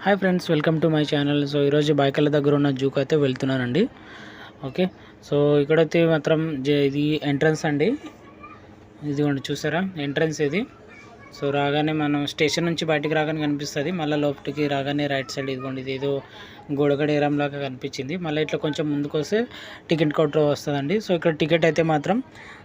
Hi friends, welcome to my channel. So ఈరోజు బాయికల్ల దగ్గర ఉన్న జూకి అయితే వెళ్తున్నానండి. ఓకే, సో ఇక్కడైతే మాత్రం ఇది ఎంట్రన్స్ అండి. ఇదిగోండి, చూసారా ఎంట్రన్స్ ఇది. సో రాగానే మనం స్టేషన్ నుంచి బయటికి రాగానే కనిపిస్తుంది. మళ్ళీ లోపలికి రాగానే రైట్ సైడ్ ఇదిగోండి, ఇది ఏదో గోడగడేరం లాగా కనిపించింది. మళ్ళీ ఇట్లా కొంచెం ముందుకు వస్తే టికెట్ కౌంటర్ వస్తుందండి. సో ఇక్కడ టికెట్ అయితే మాత్రం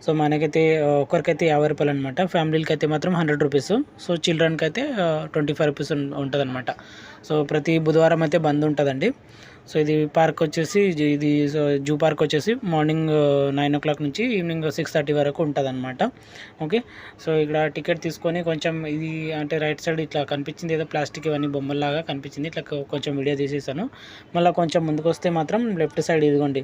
సో మనకైతే ఒక్కరికైతే 50 రూపాయలు అనమాట. ఫ్యామిలీకి అయితే మాత్రం 100 రూపీస్. సో చిల్డ్రన్కి అయితే 25 రూపీస్ ఉంటుంది అనమాట. సో ప్రతి బుధవారం అయితే బంద్ ఉంటుందండి. సో ఇది పార్క్ వచ్చేసి ఇది జూ పార్క్ వచ్చేసి మార్నింగ్ 9 o'clock నుంచి ఈవినింగ్ 6:30 వరకు ఉంటుంది అనమాట. ఓకే, సో ఇక్కడ టికెట్ తీసుకొని కొంచెం ఇది అంటే రైట్ సైడ్ ఇట్లా కనిపించింది, ఏదో ప్లాస్టిక్ ఇవన్నీ బొమ్మల్లాగా కనిపించింది. ఇట్లా కొంచెం వీడియో తీసేసాను. మళ్ళీ కొంచెం ముందుకు వస్తే మాత్రం లెఫ్ట్ సైడ్ ఇదిగోండి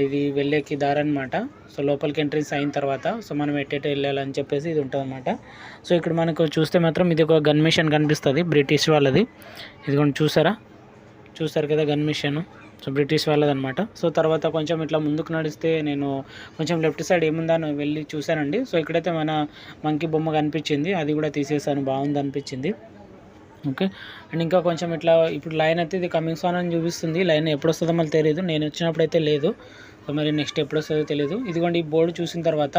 ఇది వెళ్ళేకి దారి అనమాట. సో లోపలికి ఎంట్రీస్ అయిన తర్వాత సో మనం ఎట్టేట వెళ్ళాలని చెప్పేసి ఇది ఉంటుంది అనమాట. సో ఇక్కడ మనకు చూస్తే మాత్రం ఇది ఒక గన్ మిషన్ కనిపిస్తుంది, బ్రిటిష్ వాళ్ళది. ఇదిగోండి, చూసారు కదా గన్ మిషన్. సో బ్రిటిష్ వాళ్ళదనమాట. సో తర్వాత కొంచెం ఇట్లా ముందుకు నడిస్తే నేను కొంచెం లెఫ్ట్ సైడ్ ఏముందని వెళ్ళి చూశానండి. సో ఇక్కడైతే మన మంకీ బొమ్మ కనిపించింది, అది కూడా తీసేసాను, బాగుంది అనిపించింది. ఓకే, అండ్ ఇంకా కొంచెం ఇట్లా ఇప్పుడు లైన్ అయితే ఇది కమింగ్ సోన్ అని చూపిస్తుంది. లైన్ ఎప్పుడు వస్తుందో మళ్ళీ తెలియదు, నేను వచ్చినప్పుడు అయితే లేదు. సో మరి నెక్స్ట్ ఎప్పుడు వస్తుందో తెలియదు. ఇదిగోండి ఈ బోర్డు చూసిన తర్వాత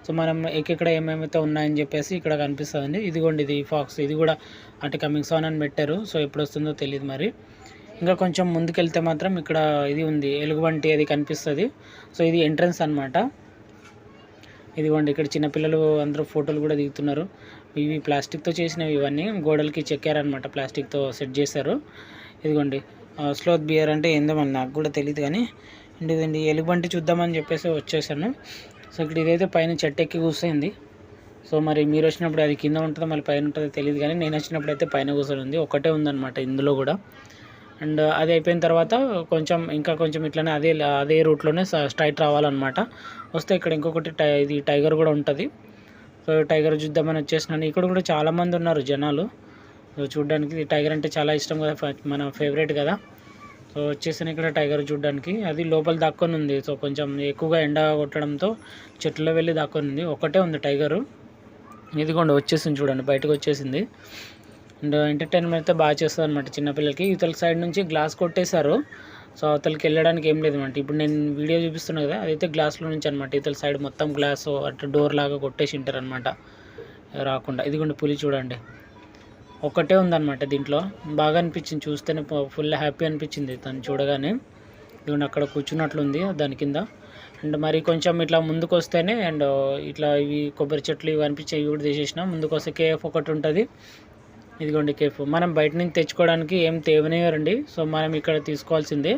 సో మనం ఎక్కడ ఏమేమైతే ఉన్నాయని చెప్పేసి ఇక్కడ కనిపిస్తుందండి. ఇదిగోండి ఇది ఫాక్స్, ఇది కూడా అంటే కమింగ్ సోన్ అని పెట్టారు. సో ఎప్పుడు వస్తుందో తెలియదు మరి. ఇంకా కొంచెం ముందుకెళ్తే మాత్రం ఇక్కడ ఇది ఉంది, ఎలుగుబంటి, అది కనిపిస్తుంది. సో ఇది ఎంట్రన్స్ అనమాట. ఇదిగోండి ఇక్కడ చిన్నపిల్లలు అందరూ ఫోటోలు కూడా దిగుతున్నారు. ఇవి ప్లాస్టిక్తో చేసినవి, ఇవన్నీ గోడలకి చెక్కారనమాట, ప్లాస్టిక్తో సెట్ చేశారు. ఇదిగోండి స్లోత్ బియర్ అంటే ఏందో మన నాకు కూడా తెలియదు, కానీ ఇదండి ఎలుగుబంటి చూద్దామని చెప్పేసి వచ్చేసాను. సో ఇక్కడ ఇదైతే పైన చెట్టు ఎక్కి కూర్చుంది. సో మరి మీరు వచ్చినప్పుడు అది కింద ఉంటుందో మళ్ళీ పైన ఉంటుందో తెలియదు, కానీ నేను వచ్చినప్పుడు అయితే పైన కూర్చొని ఉంది. ఒకటే ఉందన్నమాట ఇందులో కూడా. అండ్ అది అయిపోయిన తర్వాత ఇంకా కొంచెం ఇట్లనే అదే రూట్లోనే స్ట్రైట్ రావాలన్నమాట. వస్తే ఇక్కడ ఇంకొకటి ఇది టైగర్ కూడా ఉంటుంది. సో టైగర్ చూద్దామని వచ్చేసినాను. ఇక్కడ కూడా చాలామంది ఉన్నారు జనాలు. సో చూడడానికి టైగర్ అంటే చాలా ఇష్టం కదా, మన ఫేవరెట్ కదా. సో వచ్చేసాను ఇక్కడ టైగర్ చూడడానికి. అది లోపల దాక్కొని ఉంది. సో కొంచెం ఎక్కువగా ఎండ కొట్టడంతో చెట్లలో వెళ్ళి దాక్కొని ఉంది. ఒకటే ఉంది టైగరు. ఇదిగోండి వచ్చేసింది, చూడండి బయటకు వచ్చేసింది. అండ్ ఎంటర్టైన్మెంట్ అయితే బాగా చేస్తుంది అనమాట చిన్నపిల్లలకి. ఇవతల సైడ్ నుంచి గ్లాస్ కొట్టేశారు. సో అవతలకి వెళ్ళడానికి ఏం లేదు అనమాట. ఇప్పుడు నేను వీడియో చూపిస్తున్నాను కదా, అదైతే గ్లాస్లో నుంచి అనమాట. ఇవతల సైడ్ మొత్తం గ్లాస్ అటు డోర్ లాగా కొట్టేసి ఉంటారు అనమాట, రాకుండా. ఇదిగోండి పులి చూడండి, ఒక్కటే ఉందన్నమాట దీంట్లో. బాగా అనిపించింది చూస్తేనే, ఫుల్ హ్యాపీ అనిపించింది తను చూడగానే. ఇదిగోండి అక్కడ కూర్చున్నట్లుంది దాని కింద. అండ్ మరి కొంచెం ఇట్లా ముందుకు వస్తేనే అండ్ ఇట్లా ఇవి కొబ్బరి చెట్లు ఇవి అనిపించాయి, ఇవి కూడా తీసేసిన. ముందుకు వస్తే కేఎఫ్ ఒకటి ఉంటుంది. ఇదిగోండి కేఫ్. మనం బయట నుంచి తెచ్చుకోవడానికి ఏం తేవనివ్వరండి. సో మనం ఇక్కడ తీసుకోవాల్సిందే.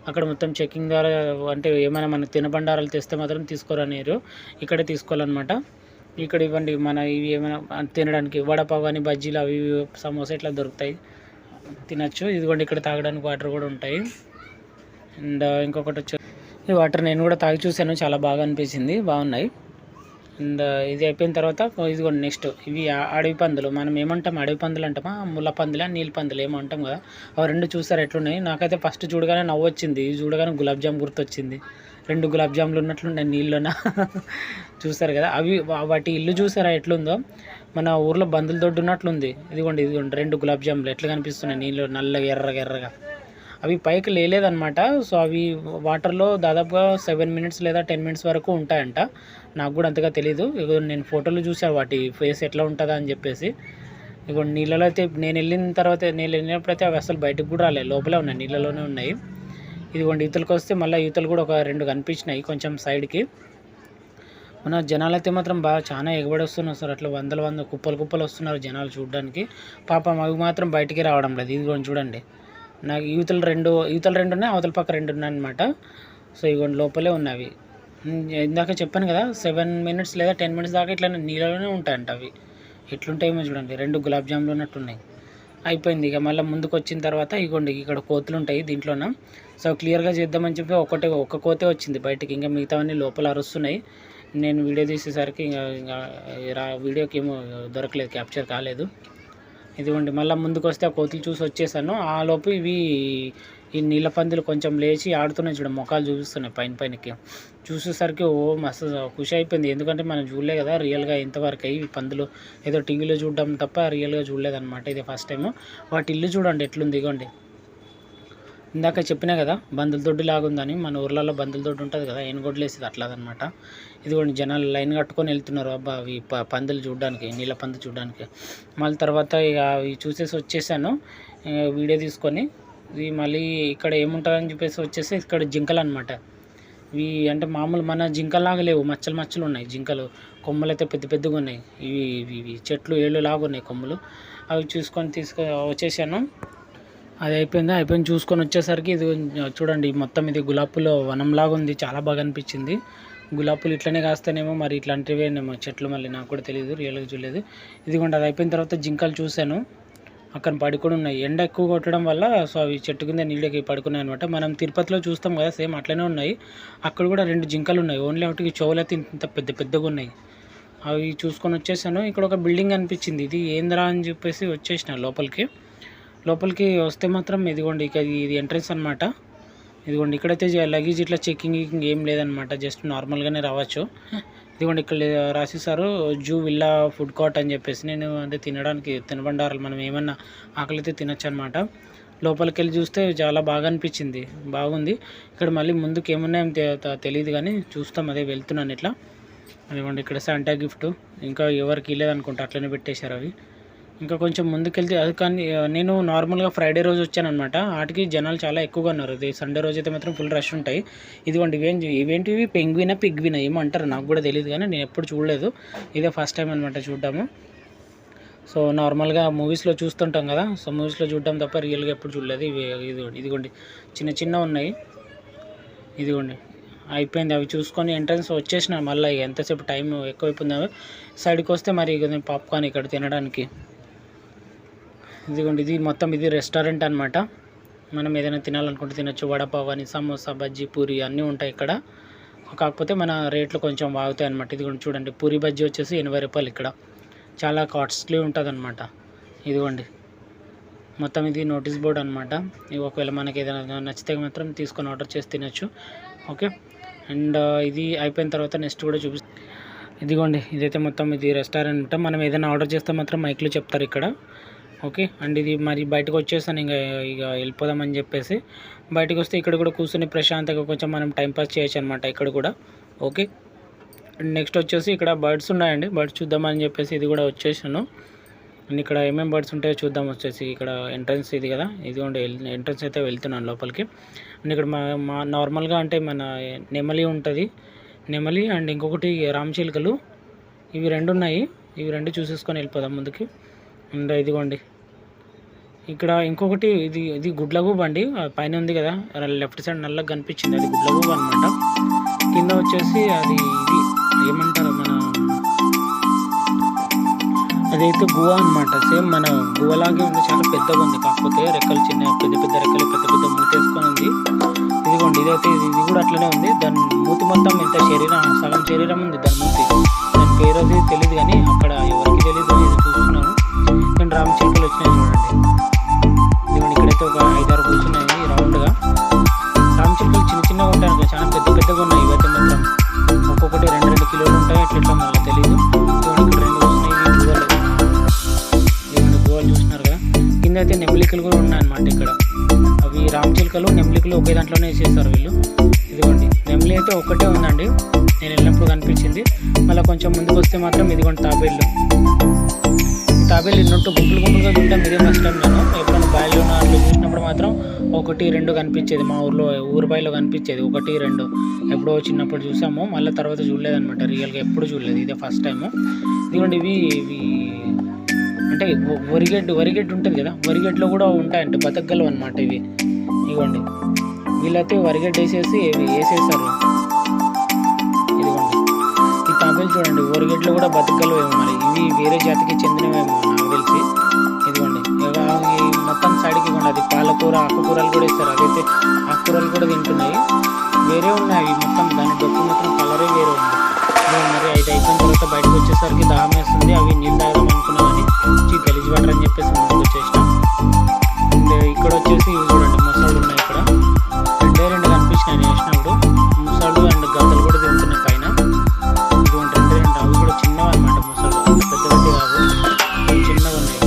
అక్కడ మొత్తం చెకింగ్ ద్వారా అంటే ఏమైనా మన తినబండారాలు తెస్తే మాత్రం తీసుకోరనిరు, ఇక్కడే తీసుకోవాలన్నమాట. ఇక్కడ ఇవ్వండి మన ఇవి ఏమైనా తినడానికి వడపావ్ కానీ బజ్జీలు అవి సమోసా ఇట్లా దొరుకుతాయి, తినచ్చు. ఇదిగోండి ఇక్కడ తాగడానికి వాటర్ కూడా ఉంటాయి. అండ్ ఇంకొకటి వచ్చి ఈ వాటర్ నేను కూడా తాగి చూశాను, చాలా బాగా అనిపించింది, బాగున్నాయి. అండ్ ఇది అయిపోయిన తర్వాత ఇదిగోండి నెక్స్ట్ ఇవి అడవి పందులు. మనం ఏమంటాం, అడవి పందులు అంటామా, ముళ్ళ పందులా, నీళ్ళ పందులు ఏమంటాం కదా, అవి రెండు చూసారు ఎట్లున్నాయి. నాకైతే ఫస్ట్ చూడగానే నవ్వు వచ్చింది, ఇది చూడగానే గులాబ్ జామ్ గుర్తొచ్చింది. 2 గులాబ్ జాములు ఉన్నట్లున్నాయి నీళ్ళలోన. చూసారు కదా, వాటి ఇల్లు చూసారా ఎట్లుందో, మన ఊర్లో బందుల దొడ్డు ఉన్నట్లుంది. ఇదిగోండి 2 గులాబ్ జాములు ఎట్లా కనిపిస్తున్నాయి నీళ్ళు, నల్లగా ఎర్రగా. అవి పైకి లేదనమాట. సో అవి వాటర్లో దాదాపుగా 7 minutes లేదా 10 minutes వరకు ఉంటాయంట. నాకు కూడా అంతగా తెలీదు. ఇగో నేను ఫోటోలు చూసాను వాటి ఫేస్ ఎట్లా ఉంటుందా అని చెప్పేసి. ఇగో నీళ్ళలో అయితే నేను వెళ్ళినప్పుడైతే అవి అసలు బయటకు కూడా రాలేదు, లోపలే ఉన్నాయి, నీళ్ళలోనే ఉన్నాయి. ఇదిగోండి యువతలకు వస్తే మళ్ళీ యువతలు కూడా ఒక 2 కనిపించినాయి కొంచెం సైడ్కి. మన జనాలు అయితే మాత్రం బాగా చాలా ఎగబడి వస్తున్నారు సార్, అట్లా వందల కుప్పలు వస్తున్నారు జనాలు చూడడానికి. పాపం అవి మాత్రం బయటికి రావడం లేదు. ఇదిగోండి చూడండి, నాకు యువతలు రెండు ఉన్నాయి, అవతల పక్క 2 ఉన్నాయి అనమాట. సో ఇవ్వండి లోపలే ఉన్నవి. ఇందాక చెప్పాను కదా 7 minutes లేదా 10 minutes దాకా ఇట్లా నీళ్ళలోనే ఉంటాయంట. అవి ఎట్లుంటాయేమో చూడండి, 2 గులాబ్ జాములు ఉన్నట్టున్నాయి. అయిపోయింది. ఇక మళ్ళీ ముందుకు వచ్చిన తర్వాత ఇగోండి ఇక్కడ కోతులు ఉంటాయి దీంట్లోన. సో క్లియర్గా చేద్దామని చెప్పి ఒక్క కోతే వచ్చింది బయటికి, ఇంకా మిగతావన్నీ లోపల అరుస్తున్నాయి. నేను వీడియో తీసేసరికి ఇంకా వీడియోకి ఏమో దొరకలేదు, క్యాప్చర్ కాలేదు. ఇదిగోండి మళ్ళీ ముందుకు వస్తే ఆ కోతులు చూసి వచ్చేసాను. ఆ లోపు ఈ నీళ్ళ పందులు కొంచెం లేచి ఆడుతున్నాయి చూడ, మొఖాలు చూపిస్తున్నాయి పైనకి. చూసేసరికి మస్తు ఖుషి అయిపోయింది. ఎందుకంటే మనం చూడలే కదా రియల్గా ఇంతవరకు ఈ పందులు, ఏదో టీవీలో చూడడం తప్ప రియల్గా చూడలేదన్నమాట. ఇది ఫస్ట్ టైము. వాటి ఇల్లు చూడండి ఎట్లుంది. ఇదిగోండి ఇందాక చెప్పినా కదా బందుల దొడ్డి లాగుందని. మన ఊర్లలో బందుల దొడ్డి ఉంటుంది కదా, ఎనుగొడ్లు వేసేది అట్లాదనమాట. ఇదిగోండి జనాలు లైన్ కట్టుకొని వెళ్తున్నారు అబ్బా అవి పందులు చూడడానికి, నీళ్ళ పందులు చూడడానికి. మళ్ళీ తర్వాత ఇక అవి చూసేసి వచ్చేసాను వీడియో తీసుకొని. ఇది మళ్ళీ ఇక్కడ ఏముంటుందని చెప్పేసి వచ్చేసి ఇక్కడ జింకలు అనమాట. ఇవి అంటే మామూలు మన జింకల్లాగా లేవు, మచ్చలు ఉన్నాయి జింకలు. కొమ్మలు అయితే పెద్దగా ఉన్నాయి. ఇవి చెట్లు ఏళ్ళు లాగా ఉన్నాయి కొమ్మలు. అవి చూసుకొని వచ్చేసాను. అది అయిపోయింది చూసుకొని వచ్చేసరికి ఇది చూడండి మొత్తం ఇది గులాబీలో వనంలాగా ఉంది. చాలా బాగా అనిపించింది. గులాబీలు ఇట్లనే కాస్తేనేమో మరి ఇట్లాంటివేనేమో చెట్లు, మళ్ళీ నాకు కూడా తెలియదు, రియల్గా చూడలేదు. ఇదిగోండి అది అయిపోయిన తర్వాత జింకలు చూశాను. అక్కడ పడుకొని ఉన్నాయి. ఎండ ఎక్కువ కొట్టడం వల్ల సో అవి చెట్టు కింద నీళ్ళకి పడుకున్నాయి అనమాట. మనం తిరుపతిలో చూస్తాం కదా సేమ్ అట్లనే ఉన్నాయి. అక్కడ కూడా 2 జింకలు ఉన్నాయి. ఓన్లీ ఒకటికి చెవులు అయితే ఇంత పెద్దగా ఉన్నాయి. అవి చూసుకొని వచ్చేసాను. ఇక్కడ ఒక బిల్డింగ్ అనిపించింది. ఇది ఏంద్రా అని చెప్పేసి వచ్చేసిన లోపలికి వస్తే మాత్రం ఇదిగోండి ఇక ఇది ఎంట్రన్స్ అనమాట. ఇదిగోండి ఇక్కడైతే లగేజ్ ఇట్లా చెకింగ్ ఏం లేదనమాట, జస్ట్ నార్మల్గానే రావచ్చు. ఇదిగోండి ఇక్కడ రాసేసారు జూ విల్లా ఫుడ్ కోర్ట్ అని చెప్పేసి. నేను అంటే తినడానికి తినబండారాలు మనం ఏమన్నా ఆకలితే తినచ్చు అనమాట. లోపలికి వెళ్ళి చూస్తే చాలా బాగా అనిపించింది, బాగుంది. ఇక్కడ మళ్ళీ ముందుకు ఏమున్నాయో తెలియదు కానీ చూస్తాం, అదే వెళ్తున్నాను ఇట్లా. అదిగోండి ఇక్కడ శాంటా గిఫ్ట్ ఇంకా ఎవరికి లేదనుకుంటా, అట్లనే పెట్టేశారు అవి. ఇంకా కొంచెం ముందుకెళ్తే అది కానీ నేను నార్మల్గా ఫ్రైడే రోజు వచ్చాను అనమాట. వాటికి జనాలు చాలా ఎక్కువగా ఉన్నారు. ఇది సండే రోజు అయితే మాత్రం ఫుల్ రష్ ఉంటాయి. ఇదిగోండి ఇవేంటివి పిగ్వినా ఏమో అంటారు, నాకు కూడా తెలియదు కానీ నేను ఎప్పుడు చూడలేదు. ఇదే ఫస్ట్ టైం అనమాట చూడడము. సో నార్మల్గా మూవీస్లో చూస్తుంటాం కదా, సో మూవీస్లో చూడడం తప్ప రియల్గా ఎప్పుడు చూడలేదు. ఇదిగోండి చిన్న ఉన్నాయి. ఇదిగోండి అయిపోయింది. అవి చూసుకొని ఎంట్రన్స్ వచ్చేసిన. మళ్ళీ ఎంతసేపు టైం ఎక్కువైపోయింది. సైడ్కి వస్తే మరి పాప్కార్న్ ఇక్కడ తినడానికి. ఇదిగోండి ఇది మొత్తం ఇది రెస్టారెంట్ అనమాట. మనం ఏదైనా తినాలనుకుంటే తినచ్చు. వడపావ్ అని, సమోసా, బజ్జీ, పూరి అన్నీ ఉంటాయి ఇక్కడ. కాకపోతే మన రేట్లు కొంచెం బాగుతాయి అనమాట. ఇదిగోండి చూడండి పూరి బజ్జీ వచ్చేసి 80 రూపాయలు. ఇక్కడ చాలా కాస్ట్లీ ఉంటుంది అనమాట. ఇదిగోండి మొత్తం ఇది నోటీస్ బోర్డ్ అనమాట. ఇవి ఒకవేళ మనకి ఏదైనా నచ్చితే మాత్రం తీసుకొని ఆర్డర్ చేసి తినచ్చు. ఓకే, అండ్ ఇది అయిపోయిన తర్వాత నెక్స్ట్ కూడా చూపిస్తాను. ఇదిగోండి ఇదైతే మొత్తం ఇది రెస్టారెంట్. మనం ఏదైనా ఆర్డర్ చేస్తే మాత్రం మైక్లో చెప్తారు ఇక్కడ. ఓకే, అండ్ ఇది మరి బయటకు వచ్చేసాను ఇక వెళ్ళిపోదామని చెప్పేసి. బయటకు వస్తే ఇక్కడ కూడా కూర్చొని ప్రశాంతంగా కొంచెం మనం టైంపాస్ చేయొచ్చు అనమాట ఇక్కడ కూడా. ఓకే, అండ్ నెక్స్ట్ వచ్చేసి ఇక్కడ బర్డ్స్ ఉన్నాయండి. బర్డ్స్ చూద్దామని చెప్పేసి ఇది కూడా వచ్చేసాను. అండ్ ఇక్కడ ఏమేమి బర్డ్స్ ఉంటాయో చూద్దాం వచ్చేసి. ఇక్కడ ఎంట్రన్స్ ఇది కదా, ఇదిగోండి ఎంట్రన్స్ అయితే వెళ్తున్నాను లోపలికి. అండ్ ఇక్కడ మా నార్మల్గా అంటే మన నెమలి ఉంటుంది, నెమలి అండ్ ఇంకొకటి రామచిలుకలు, ఇవి 2 ఉన్నాయి. ఇవి 2 చూసేసుకొని వెళ్ళిపోదాం ముందుకి. అండ్ ఇదిగోండి ఇక్కడ ఇంకొకటి ఇది గుడ్లగూబ అండి. పైన ఉంది కదా లెఫ్ట్ సైడ్ నల్లగా కనిపించింది, అది గుడ్లగూబ అనమాట. కింద వచ్చేసి ఇది ఏమంటారు మన అదైతే గువ్వ అనమాట. సేమ్ మన గువ్వలాగే ఉంది, చాలా పెద్దగా ఉంది. కాకపోతే రెక్కలు పెద్ద రెక్కలు పెద్ద మూతేసుకొని ఉంది. ఇదిగోండి ఇదైతే ఇది కూడా అట్లనే ఉంది. దాని మూతి మొత్తం ఇంత సగం శరీరం ఉంది దాని మూతి. దాని పేరు అది తెలియదు కానీ అక్కడ ఎవరికి తెలియదు. ఇది చూస్తున్నాను. కానీ రామచిలుకలు వచ్చినాయి చూడండి. ఇదిగోండి ఇక్కడైతే ఒక 5-6 కూర్చున్నాయి రౌండ్గా. రామచిలుకలు చిన్నగా ఉంటాయి అనుకో, చాలా పెద్దగా ఉన్నాయి. ఇవైతే మాత్రం ఒక్కొక్కటి 2 కిలోలు ఉంటాయి. ఎట్లా మళ్ళీ తెలియదు. ఇక్కడ 2 కూర్చున్నాయి. గువ్వలు చూస్తున్నారు కదా. కింద అయితే నెమలికలు కూడా ఉన్నాయన్నమాట ఇక్కడ. అవి రామచిలుకలు నెమలికలు ఒకే దాంట్లోనే వేసేస్తారు వీళ్ళు. ఇదిగోండి నెమలి అయితే ఒక్కటే ఉందండి, నేను వెళ్ళినప్పుడు కనిపించింది. మళ్ళీ కొంచెం ముందుకు వస్తే మాత్రం ఇదిగోండి తాబేళ్ళు ఇన్నట్టు గుంపులుగా చూడడం ఇదే ఫస్ట్ టైం. నేను ఎప్పుడైనా బాయిలో అట్లా చూసినప్పుడు మాత్రం 1-2 కనిపించేది. మా ఊరు బాయిలో కనిపించేది 1-2. ఎప్పుడో చిన్నప్పుడు చూసాము, మళ్ళీ తర్వాత చూడలేదన్నమాట. రియల్గా ఎప్పుడు చూడలేదు, ఇదే ఫస్ట్ టైము. ఇదిగోండి ఇవి అంటే వరిగడ్డి ఉంటుంది కదా, వరిగడ్డలో కూడా ఉంటాయంటే బతకగలవు అనమాట ఇవి. ఇదిగోండి వీళ్ళైతే వరిగడ్డ వేసేసారు. ఇదిగోండి ఈ తాబేలు చూడండి, వరిగడ్డలో కూడా బతకగలవేమో, మరి ఇవి వేరే జాతికి చెందినవేమో నాకు తెలిసి. ఇదిగోండి మొత్తం సైడ్కి ఇవ్వండి. అది పాలకూర, ఆకుకూరలు కూడా ఇస్తారు. అదైతే ఆకుకూరలు కూడా తింటున్నాయి. వేరే ఉన్నాయి మొత్తం, దాని డొక్కు మాత్రం కలరే వేరే ఉంది. మరి 5 అయిపోయిన తర్వాత బయటకు వచ్చేసరికి దాహం వేస్తుంది. అవి నీళ్ళు తాగడం అనుకున్నామని గలీజ్ వాటర్ అని చెప్పేసి వచ్చేసి ఇవి చూడండి మొసళ్ళు ఉన్నాయి ఇక్కడ. రెండు కనిపించినాయి నేను వేసినప్పుడు. మొసళ్ళు అండ్ గద్దలు కూడా తిరుగుతున్నాయి పైన. ఇటువంటి రెండు అవి కూడా చిన్నవి అనమాట మొసళ్ళు, పెద్ద పెద్ద కాదు, చిన్నగా ఉన్నాయి.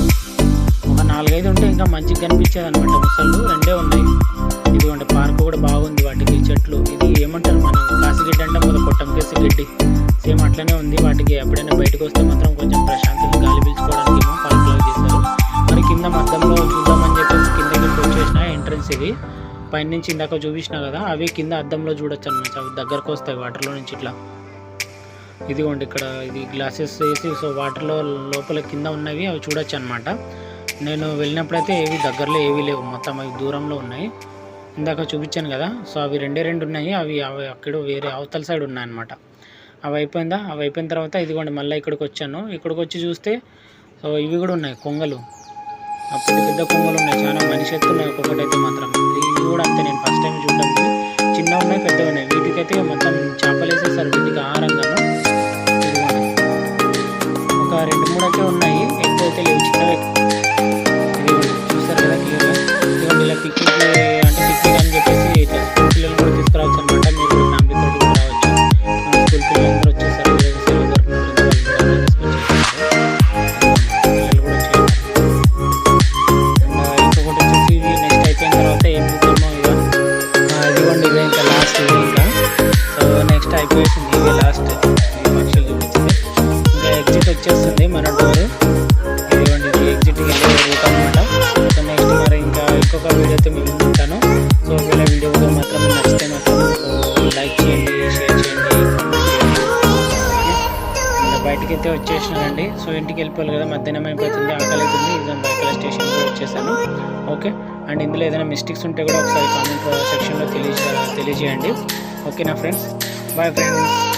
ఒక 4-5 ఉంటే ఇంకా మంచిగా కనిపించేది అనమాట మొసళ్ళు. రెండే ఉన్నాయి. ఇదిగోండి పార్క్ కూడా బాగుంది, వాటికి చెట్లు. ఇది ఏమంటారు మనం కాసిగడ్డి అంటే మొదలు కొట్టంకేసి గడ్డి, సేమ్ అట్లనే ఉంది. వాటికి ఎప్పుడైనా బయటకు వస్తే మాత్రం కొంచెం ప్రశాంతంగా గాలి పీల్చుకోవడానికి ఏమో పార్క్ లాగా చేస్తారు. మరి కింద మధ్యంలో చూద్దామని చెప్పేసి కిందకి వచ్చేసిన ఎంట్రన్స్ ఇవి. పైన నుంచి ఇందాక చూపించిన కదా, అవి కింద అద్దంలో చూడొచ్చు అనమాట. అవి దగ్గరకు వస్తాయి వాటర్లో నుంచి ఇట్లా. ఇదిగోండి ఇక్కడ ఇది గ్లాసెస్ వేసి, సో వాటర్లో లోపల కింద ఉన్నవి అవి చూడొచ్చు అనమాట. నేను వెళ్ళినప్పుడైతే ఏవి దగ్గరలో ఏవీ లేవు, మొత్తం అవి దూరంలో ఉన్నాయి. ఇందాక చూపించాను కదా, సో అవి రెండు ఉన్నాయి. అవి అక్కడ వేరే అవతల సైడ్ ఉన్నాయన్నమాట. అవి అయిపోయిన తర్వాత ఇదిగోండి మళ్ళీ ఇక్కడికి వచ్చాను. ఇక్కడికి వచ్చి చూస్తే సో ఇవి కూడా ఉన్నాయి కొంగలు, పెద్ద పెద్ద కొంగలు ఉన్నాయి, చాలా మనిషి ఎత్తున్నాయి ఒక్కొక్కటైతే మాత్రం. ఇవి కూడా అంతే, నేను ఫస్ట్ టైం చూడడం. చిన్న ఉన్నాయి, పెద్దవి ఉన్నాయి. వీటికైతే మొత్తం చేపలు వేసేస్తారు వీటికి ఆహారంగాను. ఒక 2-3 అయితే ఉన్నాయి, ఎక్కువ అయితే లేవు, చిన్నవి. ఇదిగోండి చూస్తారు కదా క్లియర్గా. ఇదిగోండి ఇలా పిక్నిక్ అంటే పిక్నిక్ అని చెప్పేసి ఇట్లా స్కూల్ పిల్లలు కూడా తీసుకురావచ్చు అనమాట. మీరు ఫ్యామిలీతో కూడా రావచ్చు. స్కూల్ పిల్లలందరూ వచ్చేసారు, సెలవు దొరుకుతుంది పిల్లలు కూడా వచ్చేసారు. ఇంకొకటి వచ్చేసి ఇవి నెక్స్ట్ అయిపోయిన తర్వాత ఏం చూద్దామో ఇదిగోండి ఇవే ఇంకా లాస్ట్ ఇవి ఇంకా. సో నెక్స్ట్ అయిపోయింది, ఇవే లాస్ట్ ఈ పక్షులు చూపించింది. ఇంకా ఎగ్జిట్ వచ్చేస్తుంది మన డోర్. ఇదిగోండి ఇది ఎగ్జిట్కి వెళ్ళే రూట్ అనమాట. సో నెక్స్ట్ మరి ఇంకా ఇంకొక వీడియో అయితే మీకు ఉంటాను. సో ఒకవేళ వీడియో కూడా మాత్రం నచ్చితే మాత్రం లైక్ చేయండి, షేర్ చేయండి, బయటకి అయితే వచ్చేసినానండి. సో ఇంటికి వెళ్ళిపోవాలి కదా, మధ్యాహ్నం అయిపోతుంది, ఆకలి అవుతుంది. ఇదే బైకల స్టేషన్ కూడా వచ్చేసాను. ఓకే, అండ్ ఇందులో ఏదైనా మిస్టేక్స్ ఉంటే కూడా ఒకసారి కామెంట్ సెక్షన్లో తెలియజేయండి. ఓకేనా ఫ్రెండ్స్, బాయ్ ఫ్రెండ్స్.